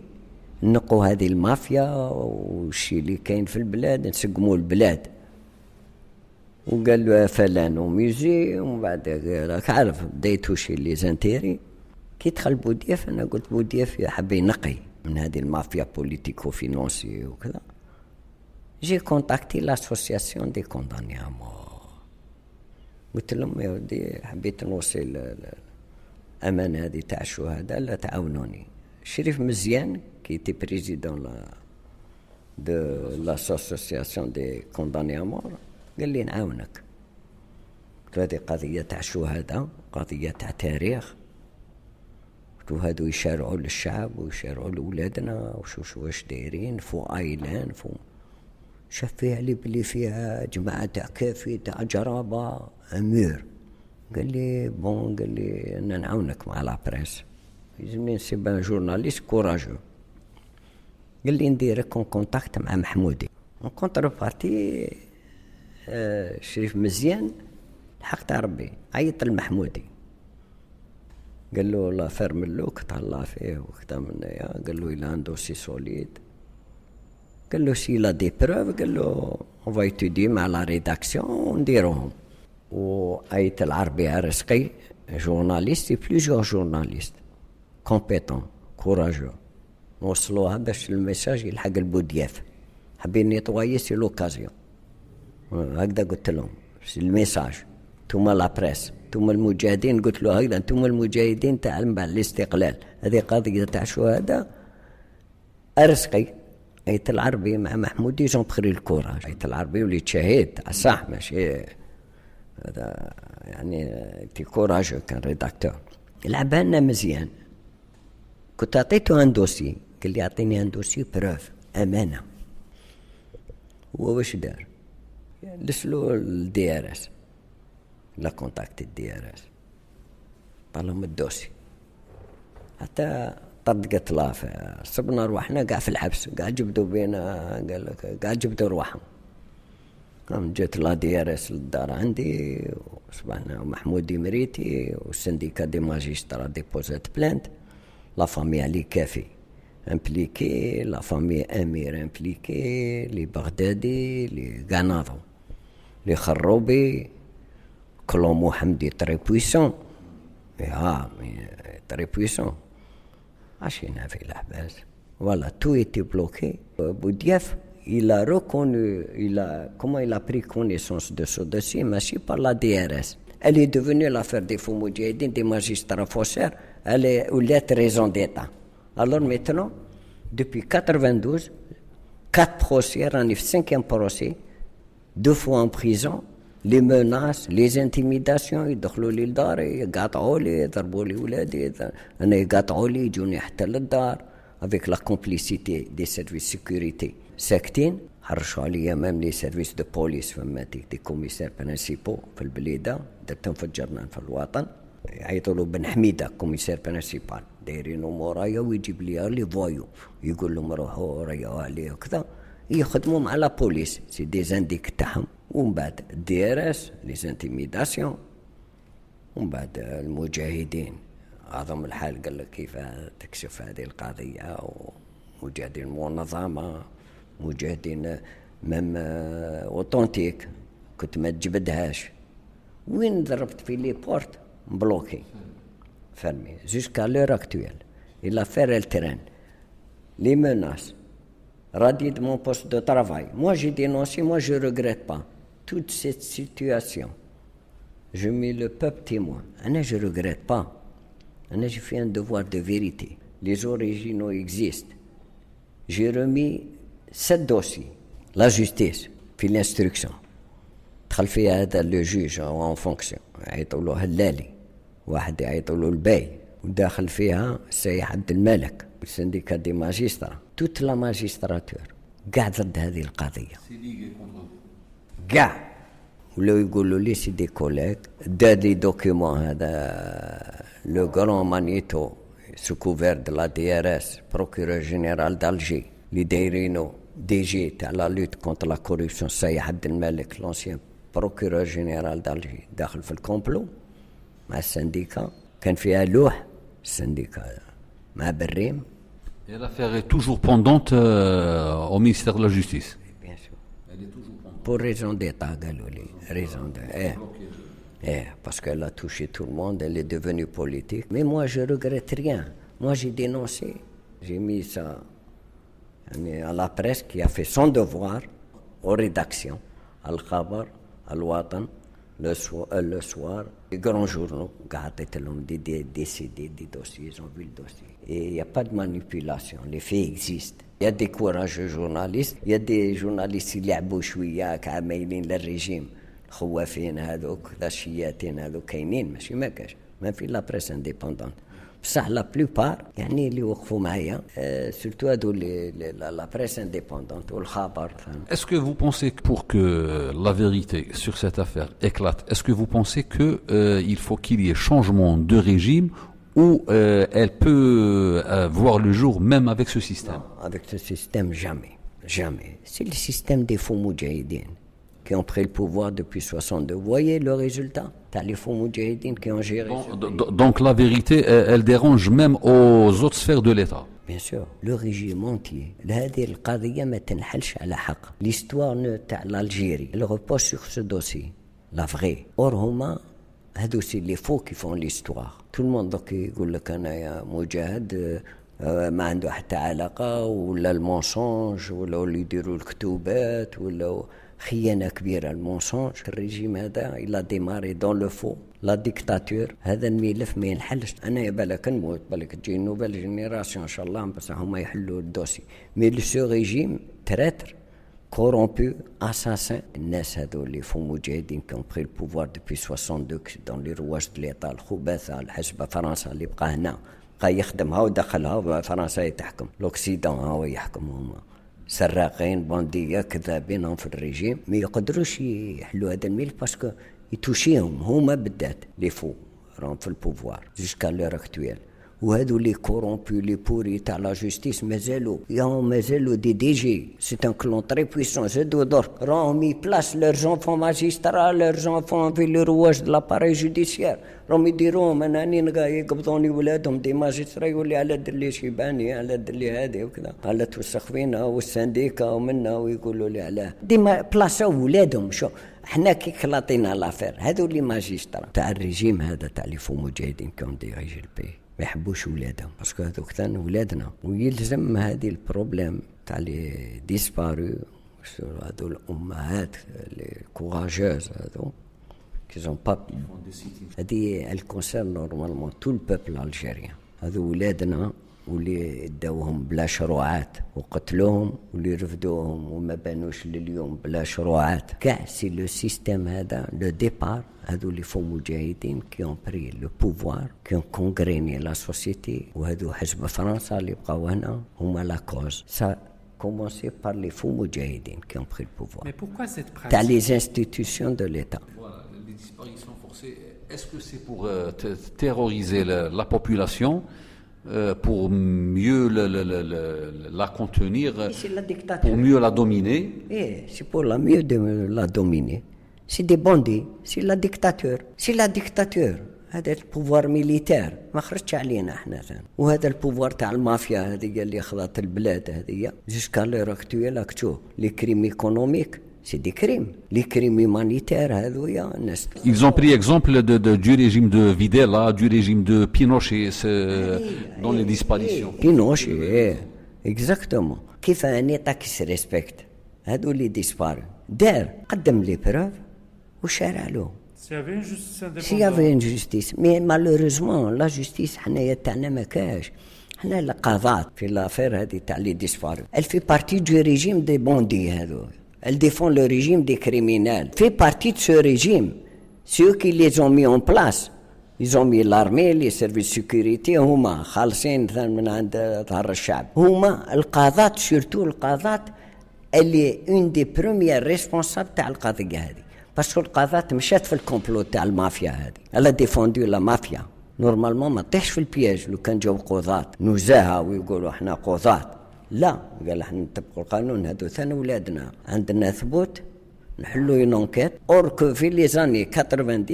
نقوا هذه المافيا والشي اللي كاين في البلاد نسقموا البلاد. وقال له فلان وميوزي ومن بعد راك عارف بديتو شي اللي زانتيري. كي دخل بودياف انا قلت بودياف حب ينقي من هذه المافيا بوليتيكو فينونسي وكذا. جي كونتاكتي لاسوسياسيون دي كونداني ا مور. قلت لهم يا ودي حبيت نوصل الامانه هذه تاع الشهداء لا تعاونوني. شريف مزيان qui était président de l'association des condamnés à mort قال لي نعاونك. قلت له هذه قضية تاع شهداء قضية تاع تاريخ. قلت له هادو يشارعوا للشعب ويشارعوا لأولادنا واش دايرين فو ايلان فو شاف فيها لي بلي فيها جماعة تاع كافي تاع جرابة امير. قال لي بون قال لي انا نعاونك مع لا بريس يلزمني نسيب ان جورناليست كوراجو. قال لي نديرك كونتاكت مع محمودي. اون كونتر بارتي شريف مزيان الحق تاع ربي عيط للمحمودي قال له لا فيرم اللوك تهلا فيه وكذا من قال له إلا عنده سي سوليد. قال له سي لا دي بروف قال له اون فا ايتودي مع لا ريداكسيون ونديروهم. وعيط العربي عرسقي جورناليست بليزيور جورناليست كومبيتون كوراجو نوصلوها باش الميساج يلحق البودياف. حابين نيطوايي سي لوكازيون هكذا قلت لهم الميساج ثم لا بريس ثم المجاهدين. قلت له هكذا انتم المجاهدين تاع الاستقلال هذه قضيه تاع شهداء ارسقي. ايت العربي مع محمودي جون بخري الكوراج. ايت العربي وليت شهيد صح ماشي هذا يعني تي كوراج كان ريداكتور لعبها لنا مزيان. كنت عطيته ان دوسي قال لي اعطيني ان دوسي بروف امانه. هو واش دار لسلو الدي ار اس لا كونتاكت الدي ار اس طالهم الدوسي حتى طردقت لافا. صبنا رواحنا قاع في الحبس قاع جبدوا بينا قال لك قاع جبدوا رواحهم. قام جات لا دي ار اس للدار عندي وصبحنا محمودي مريتي والسنديكا دي ماجسترا ديبوزات بلانت. لا فامي علي كافي امبليكي لا فامي امير امبليكي لي بغدادي لي غاناضو لي خروبي كلومو حمدي تري بويسون تري بويسون عشينا في الأحباس. Voilà, tout était bloqué. Boudiaf, il a reconnu, comment il a pris connaissance de ce dossier, mais par la DRS. Elle est devenue l'affaire des faux moudjahidines, des magistrats faussaires, elle est raison d'État. Alors maintenant, depuis 92, 4 procès, on est 5e procès, 2 fois en prison, les menaces, les intimidations, يدخلوا لي للدار يقاطعوا لي يضربوا لي ولادي انا يقاطعوا لي يجوني حتى للدار avec la complicité des services de sécurité ساكتين. حرشوا عليا مام لي سيرفيس دو بوليس فماتي دي كوميسير برينسيبو في البليده درتهم في الجرنان في الوطن يعيطوا له بن حميده كوميسير برينسيبال دايرينو مورايا ويجيب لي لي فويو يقول لهم روحوا ريحوا عليه وكذا يخدموا مع لا بوليس سي دي زانديك تاعهم. ومن بعد دي ار اس لي زانتيميداسيون ومن بعد المجاهدين اعظم الحال قال لك كيف تكشف هذه القضيه ومجاهدين منظمه مجاهدين مام اوتونتيك كنت ما تجبدهاش وين ضربت في لي بورت بلوكي fermé jusqu'à l'heure actuelle. Il a fait le terrain. Les menaces, radié de mon poste de travail. Moi, j'ai dénoncé, moi, je ne regrette pas toute cette situation. Je mets le peuple témoin. Je ne regrette pas. J'ai fait un devoir de vérité. Les originaux existent. J'ai remis 7 dossiers. La justice, puis l'instruction. دخل فيها هذا لو جوج en fonction. يعيطوا له هلالي. واحد يعيطوا له الباي. وداخل فيها السيح عبد الملك. السنديكا دي ماجسترا. توت لا ماجستراتور. قاع ضد هذه القضية. قاع. ولاو يقولوا لي سي دي كوليك دار لي دوكيومون هذا لو غران مانيتو سو كوفير دو لا دي ار اس بروكورور جينيرال دالجي اللي دايرينو دي جي تاع لا لوت كونتر لا كوريبسيون سيح عبد الملك لونسيان بروكورور جينيرال دالجي داخل في الكومبلو مع السنديكا كان فيها لوح السنديكا مع بريم. Et l'affaire est toujours pendante au ministère de la Justice. Bien sûr. Elle est toujours pendante. Pour raison d'État, Galouli. Raison de... parce qu'elle a touché tout le monde, elle est devenue politique. Mais moi, je ne regrette rien. Moi, j'ai dénoncé. J'ai mis ça à la presse qui a fait son devoir aux rédactions. Al-Khabar, Al-Watan, le soir, les grands journaux, des CD, des dossiers, ils ont vu le dossier. Et il n'y a pas de manipulation, les faits existent. Il y a des courageux journalistes, il y a des journalistes qui لعبوا شوية كعاملين للرجيم خوافين هذوك الشياتين هذوك كاينين ماشي ما كاش ما في لا بريس انديبوندونت بصح لا بلوبار يعني اللي وقفوا معايا سورتو هادو لا بريس انديبوندونت والخبر. Est-ce que vous pensez que pour que la vérité sur cette affaire éclate, est-ce que vous pensez que il faut qu'il y ait changement de régime ou elle peut voir le jour même avec ce système? Non, avec ce système, jamais. Jamais. C'est le système des faux moudjahidines qui ont pris le pouvoir depuis 62. Vous voyez le résultat? T'as les faux moudjahidines qui ont géré donc la vérité, elle dérange même aux autres sphères de l'État. Bien sûr. Le régime entier. هذه القضية ما تنحلش على حق. L'histoire تاع l'Algérie, elle repose sur ce dossier. La vraie. Or, هما هادو سي لي فو كي فون ليستوار. تو الموند دوك يقول لك انايا مجاهد ما عنده حتى علاقه ولا المونسونج ولا اللي يديروا الكتوبات ولا خيانه كبيره. المونسونج الريجيم هذا الا ديماري دون لو فو لا ديكتاتور. هذا الملف ما ينحلش. انا بالك نموت بالك تجي نوبل جينيراسيون ان شاء الله بس هما يحلوا الدوسي. مي لو ريجيم تراتر corrompus, assassins. الناس هذو اللي فو مجاهدين qui ont pris le pouvoir depuis 62 dans les rouages de l'État. الخبثاء الحسبة فرنسا اللي بقى هنا بقى يخدمها ودخلها فرنسا تحكم. لوكسيدون هو يحكم. هما سراقين باندية كذابين في الرجيم ما يقدروش يحلوا هذا الملف باسكو يتوشيهم هما بالذات لي فو راهم في البوفوار جوسكا لور اكتويل. وهذو لي كورومبو لي بوري تاع لا جوستيس مازالوا دي جي. سي ان كلون تري بويسون. زادوا درك راهم يبلاس لور زونفون ماجسترا لور زونفون في لو رواج دو لاباري جوديسيير راهم يديروهم. انا راني يقبضوني ولادهم دي ماجسترا يولي على درلي شيباني على درلي هذه وكذا على توسخ فينا والسنديكا ومنا ويقولوا لي علاه ديما بلاصاو ولادهم. شو احنا كي كلاطينا لافير هذو لي ماجسترا تاع الريجيم هذا تاع لي فو مجاهدين كون ديريجي البي ما يحبوش ولادهم باسكو هذوك ثاني ولادنا. ويلزم هذه البروبليم تاع لي ديسبارو هذو الامهات لي كوراجوز هذو كي زون با هذه الكونسيرن نورمالمون تو البوبل الجيريان. هذو ولادنا واللي داوهم بلا شروعات وقتلوهم واللي رفدوهم وما بانوش لليوم بلا شروعات. كاع سي لو سيستيم هذا لو ديبار. هذو اللي فو مجاهدين كي اون بري لو بوفوار كي اون كونغريني لا سوسيتي. وهذو حزب فرنسا اللي بقاو هنا هما لا كوز. سا كومونسي بار لي فو مجاهدين كي اون بري البوفوار. Mais pourquoi cette pratique? تاع لي انستيتيوشن دو ليتا. Voilà, les disparitions forcées, est-ce que c'est pour terroriser la population, pour mieux la contenir, C'est la dictature. pour mieux la dominer? C'est pour la mieux de la dominer. C'est des bandits, c'est la dictature. C'est la dictature. هذا البوفوار ميليتير ما خرجش علينا احنا ثاني. وهذا البوفوار تاع المافيا هذه اللي خذت البلاد هذه جوسكا لور اكتويل اكتو لي كريم ايكونوميك سي دي كريم. لي كريم هيومانيتير هذويا الناس. Ils ont pris exemple du régime de Videla, du régime de Pinochet dans les disparitions. Pinochet Exactement. كيف un État qui se respecte هادو اللي disparu دار قدم لي بروف وشارع له. S'il y avait une justice S'il y avait une justice, mais malheureusement la justice حنايا تاعنا ما كاش. حنا القضاء في l'affaire هذه تاع لي disparu. Elle fait partie du régime des bandits هادو. Elle défend le régime des criminels. Fait partie de ce régime. Ceux qui les ont mis en place. Ils ont mis l'armée, les services de sécurité, هما خالصين من عند ظهر الشعب. هما القضاة surtout القضاة elle est une des premières responsables تاع القضية هذه. باسكو القضاة مشات في الكومبلو تاع المافيا هذه. Elle a défendu la mafia. نورمالمون ما تطيحش في البياج لو كان جاو قضاة نزاهة ويقولوا احنا قضاة. لا قال احنا نطبقوا القانون هذو ثاني ولادنا عندنا ثبوت نحلوا اون انكيت اوركو في لي زاني 90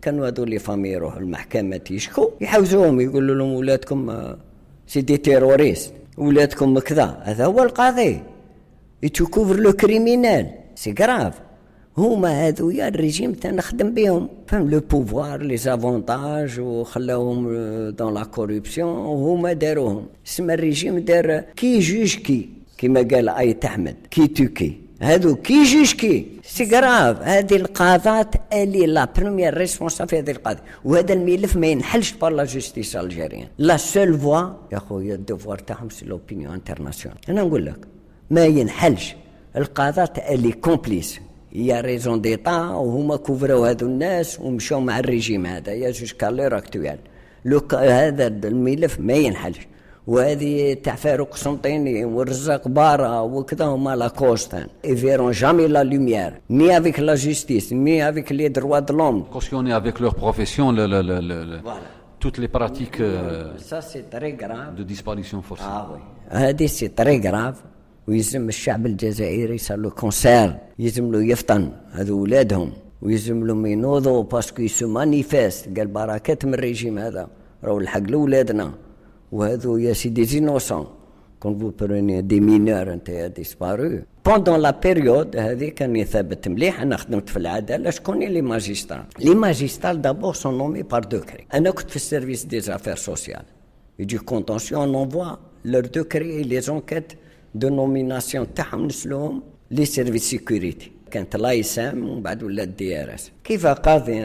كانوا هذو لي فامي يروحوا المحكمة يشكوا يحوزوهم يقولوا لهم ولادكم سي دي تيروريست ولادكم كذا. هذا هو القاضي يتكوفر لو كريمينال سي كراف. هما هذويا الريجيم تاعنا خدم بهم فهم لو بوفوار لي زافونتاج وخلاوهم دون لا كوربسيون وهما داروهم. اسم الريجيم دار كي جوج كي كيما قال آيت أحمد كي توكي هادو كي جوج كي سي كراف. هذه القاضات اللي لا بروميير ريسبونسابل في هذه القضيه وهذا الملف ما ينحلش بار لا جوستيس الجيريان. لا سول فوا يا خويا الدوفوار تاعهم سي لوبينيون انترناسيونال. انا نقول لك ما ينحلش. القاضات اللي كومبليس هي ريزون ديتا وهما كوفروا هذو الناس ومشاو مع الريجيم هذا يا جوسكا لير اكتويال. هذا الملف ما ينحلش. وهذه تاع فاروق سنطيني والرزاق بارا وكذا هما لا كوستان اي فيرون جامي لا لوميير ني افيك لا جوستيس ني افيك لي دروا دو لوم. Cautionner avec leur profession toutes les pratiques Ça c'est très grave. de disparition forcée. oui. هذه سي تري غراف ويلزم الشعب الجزائري صار له كونسير يلزم له يفطن هذو ولادهم ويلزم لهم ينوضوا باسكو يسو مانيفيست قال بركات من الريجيم هذا راهو الحق لولادنا وهذو يا سي دي زينوسون كون فو بروني دي مينور انت ديسبارو. بوندون لا بيريود هذه كان يثبت مليح. انا خدمت في العداله. شكون لي ماجسترا؟ لي ماجسترا دابور سون نومي بار دوكري. انا كنت في السيرفيس دي زافير سوسيال يجي كونتونسيون نونفوا لور دوكري لي زونكيت دو نوميناسيون تاعهم نسلوهم لي سيرفيس سيكوريتي. كانت لايسام ومن بعد ولات دي ار اس. كيف قاضي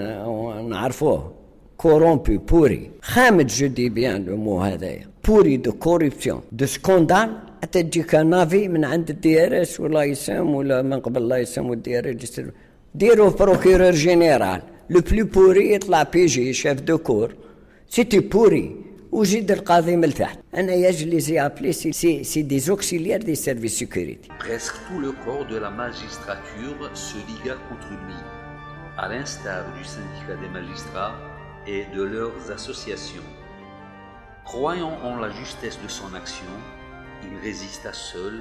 نعرفوه كورومبي بوري خامد جو دي بيان لو مو هذايا بوري دو كوربسيون دو سكوندال حتى تجيك نافي من عند الدي ار اس ولا يسام ولا من قبل لا يسام والدي ار اس ديرو بروكيرور جينيرال لو بلو بوري يطلع بي جي شيف دو كور سيتي بوري وزيد القاضي من تحت. انا يجلي زي ابلي سي دي زوكسيليير دي سيرفيس سيكوريتي. Presque tout le corps de la magistrature se liga contre lui, à l'instar du syndicat des magistrats et de leurs associations. Croyant en la justesse de son action, il résista seul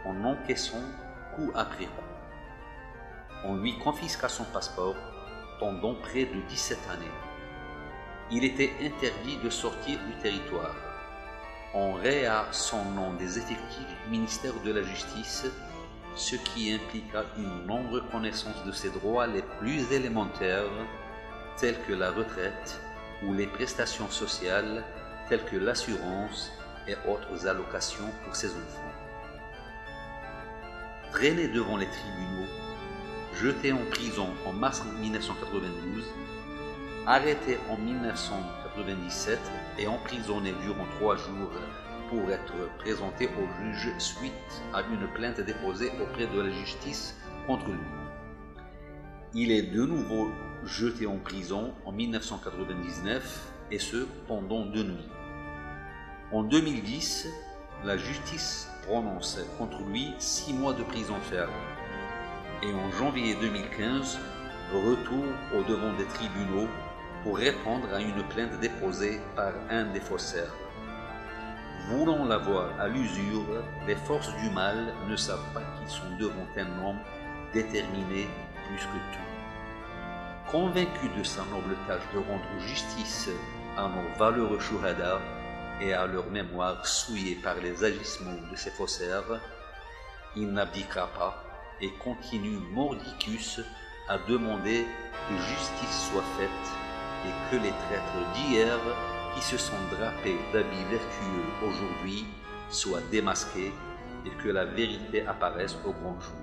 en encaissant coup après coup. On lui confisqua son passeport pendant près de 17 années. Il était interdit de sortir du territoire. On raya son nom des effectifs du ministère de la Justice, ce qui impliqua une non-reconnaissance de ses droits les plus élémentaires, tels que la retraite ou les prestations sociales, telles que l'assurance et autres allocations pour ses enfants. Traîné devant les tribunaux, jeté en prison en mars 1992, arrêté en 1997 et emprisonné durant 3 jours pour être présenté au juge suite à une plainte déposée auprès de la justice contre lui. Il est de nouveau jeté en prison en 1999 et ce pendant 2 nuits. En 2010, la justice prononce contre lui 6 mois de prison ferme. Et en janvier 2015, retour au devant des tribunaux pour répondre à une plainte déposée par un des faussaires. Voulant l'avoir à l'usure, les forces du mal ne savent pas qu'ils sont devant un homme déterminé plus que tout. Convaincus de sa noble tâche de rendre justice à nos valeureux chouhadas et à leur mémoire souillée par les agissements de ces faussaires, il n'abdiquera pas et continue mordicus à demander que justice soit faite et que les traîtres d'hier qui se sont drapés d'habits vertueux aujourd'hui soit démasquée et que la vérité apparaisse au grand jour.